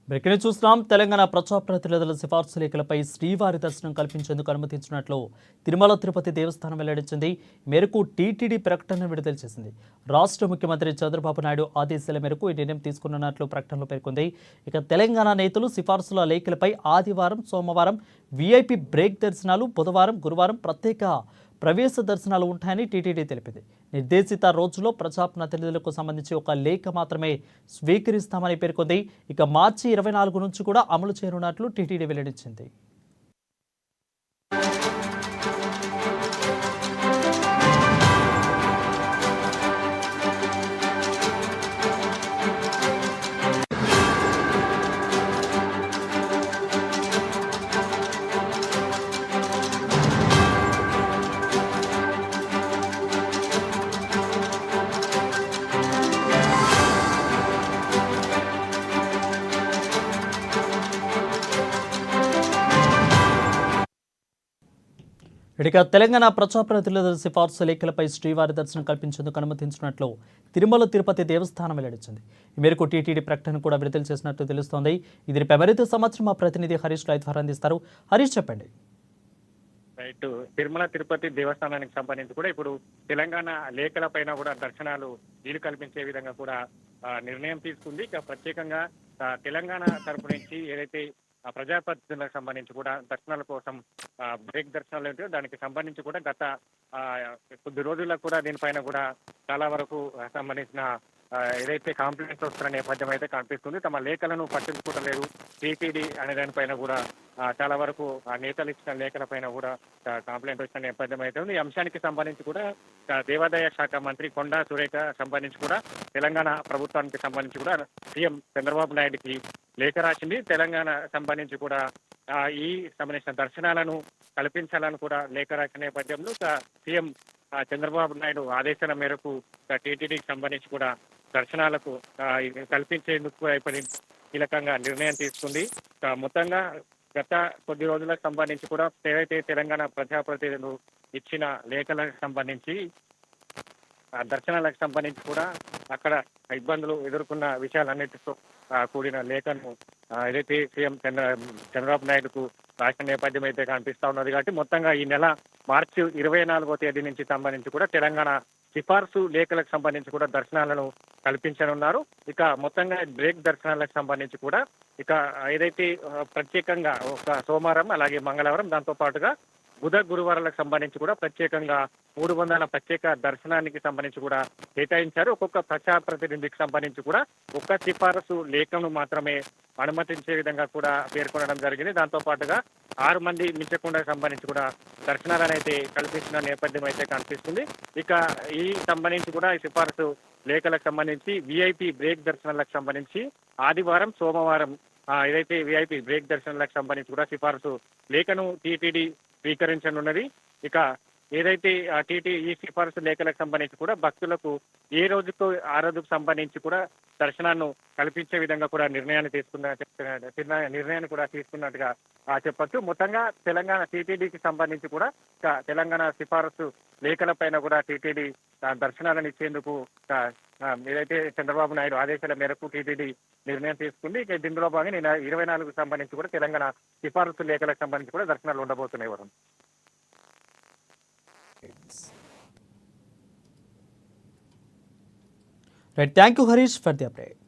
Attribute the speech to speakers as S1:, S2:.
S1: Breaking చూస్తున్నాం. తెలంగాణ ప్రజాప్రతినిధుల సిఫార్సు లేఖలపై శ్రీవారి దర్శనం కల్పించేందుకు అనుమతించినట్లు తిరుమల తిరుపతి దేవస్థానం వెల్లడించింది. మేరకు టీటీడీ ప్రకటన విడుదల చేసింది. రాష్ట్ర ముఖ్యమంత్రి చంద్రబాబు నాయుడు ఆదేశాల మేరకు ఈ నిర్ణయం తీసుకున్నట్లు ప్రకటనలో పేర్కొంది. ఇక తెలంగాణ నేతలు సిఫార్సుల లేఖలపై ఆదివారం, సోమవారం వీఐపీ బ్రేక్ దర్శనాలు, బుధవారం, గురువారం ప్రత్యేక ప్రవేశ దర్శనాలు ఉంటాయని టీటీడీ తెలిపింది. నిర్దేశిత రోజుల్లో ప్రజాప్రతినిధులకు సంబంధించి ఒక లేఖ మాత్రమే స్వీకరిస్తామని పేర్కొంది. ఇక మార్చి 24 నుంచి కూడా అమలు చేయనున్నట్లు టీటీడీ వెల్లడించింది. ఇక తెలంగాణ ప్రజాప్రతినిధుల సిఫార్సు లేఖలపై శ్రీవారి దర్శనం కల్పించేందుకు అనుమతించినట్లు తిరుమల తిరుపతి దేవస్థానం వెల్లడించింది. ఈ మేరకు టీటీడీ ప్రకటన కూడా విడుదల చేసినట్లు తెలుస్తోంది. దీనిపై మరింత సమాచారం మా ప్రతినిధి హరీష్ రైతు ద్వారా అందిస్తారు. హరీష్, చెప్పండి.
S2: రైట్, తిరుమల తిరుపతి దేవస్థానానికి సంబంధించి కూడా ఇప్పుడు తెలంగాణ లేఖల పైన కూడా దర్శనాలు వీలు కల్పించే విధంగా కూడా నిర్ణయం తీసుకుంది. ఇక ప్రత్యేకంగా తెలంగాణ తరపు నుంచి ఏదైతే ప్రజాప్రతినిధులకు సంబంధించి కూడా దర్శనాల కోసం బ్రేక్ దర్శనాలు ఏంటో దానికి సంబంధించి కూడా గత కొద్ది రోజులకు కూడా దీనిపైన కూడా చాలా వరకు సంబంధించిన ఏదైతే కంప్లైంట్స్ వస్తున్న నేపథ్యం అయితే కనిపిస్తుంది. తమ లేఖలను పట్టించుకోవట్లేదు టీటీడీ అనే దానిపైన కూడా చాలా వరకు నేతలు ఇచ్చిన లేఖల పైన కూడా కంప్లైంట్ వచ్చిన నేపథ్యం అయితే ఉంది. ఈ అంశానికి సంబంధించి కూడా దేవాదాయ శాఖ మంత్రి కొండా సురేఖ సంబంధించి కూడా తెలంగాణ ప్రభుత్వానికి సంబంధించి కూడా సీఎం చంద్రబాబు నాయుడుకి లేఖ రాసింది. తెలంగాణ సంబంధించి కూడా ఈ సంబంధించిన దర్శనాలను కల్పించాలని కూడా లేఖ రాసిన నేపథ్యంలో సీఎం చంద్రబాబు నాయుడు ఆదేశాల మేరకు టీటీడీకి సంబంధించి కూడా దర్శనాలకు కల్పించేందుకు కీలకంగా నిర్ణయం తీసుకుంది. మొత్తంగా గత కొద్ది రోజులకు సంబంధించి కూడా ఏవైతే తెలంగాణ ప్రజాప్రతినిధులు ఇచ్చిన లేఖలకు సంబంధించి దర్శనాలకు సంబంధించి కూడా అక్కడ ఇబ్బందులు ఎదుర్కొన్న విషయాలన్నిటితో కూడిన లేఖను ఏదైతే సీఎం చంద్రబాబు నాయుడుకు రాసిన నేపథ్యం అయితే కనిపిస్తా ఉన్నది. కాబట్టి మొత్తంగా ఈ నెల మార్చి 24వ తేదీ నుంచి సంబంధించి కూడా తెలంగాణ సిఫార్సు లేఖలకు సంబంధించి కూడా దర్శనాలను కల్పించనున్నారు. ఇక మొత్తంగా బ్రేక్ దర్శనాలకు సంబంధించి కూడా ఇక ఏదైతే ప్రత్యేకంగా ఒక సోమవారం అలాగే మంగళవారం దాంతో పాటుగా బుధ గురువారాలకు సంబంధించి కూడా ప్రత్యేకంగా 300 ప్రత్యేక దర్శనానికి సంబంధించి కూడా కేటాయించారు. ఒక్కొక్క ప్రజాప్రతినిధికి సంబంధించి కూడా ఒక్క సిఫారసు లేఖను మాత్రమే అనుమతించే విధంగా కూడా పేర్కొనడం జరిగింది. దాంతో పాటుగా 6 మంది మించకుండా సంబంధించి కూడా దర్శనాలను అయితే కల్పిస్తున్న నేపథ్యం అయితే కనిపిస్తుంది. ఇక ఈ సంబంధించి కూడా ఈ సిఫారసు లేఖలకు సంబంధించి వీఐపీ బ్రేక్ దర్శనాలకు సంబంధించి ఆదివారం, సోమవారం ఏదైతే వీఐపీ బ్రేక్ దర్శనాలకు సంబంధించి కూడా సిఫారసు లేఖను టీటీడీ స్వీకరించనున్నది. ఇక ఏదైతే ఈ సిఫారసు లేఖలకు సంబంధించి కూడా భక్తులకు ఏ రోజుకు ఆ రోజుకు సంబంధించి కూడా దర్శనాన్ని కల్పించే విధంగా కూడా నిర్ణయాన్ని కూడా తీసుకున్నట్టుగా చెప్పొచ్చు. మొత్తంగా తెలంగాణ టీటీడీకి సంబంధించి కూడా తెలంగాణ సిఫారసు లేఖల పైన కూడా టీటీడీ దర్శనాలను ఇచ్చేందుకు ఏదైతే చంద్రబాబు నాయుడు ఆదేశాల మేరకు టీటీడీ నిర్ణయం తీసుకుంది. ఇక దీనిలో భాగంగా నేను 24కు సంబంధించి కూడా తెలంగాణ సిఫారసు లేఖలకు సంబంధించి కూడా దర్శనాలు ఉండబోతున్నాయి. Varun,
S1: thank you Harish for the update.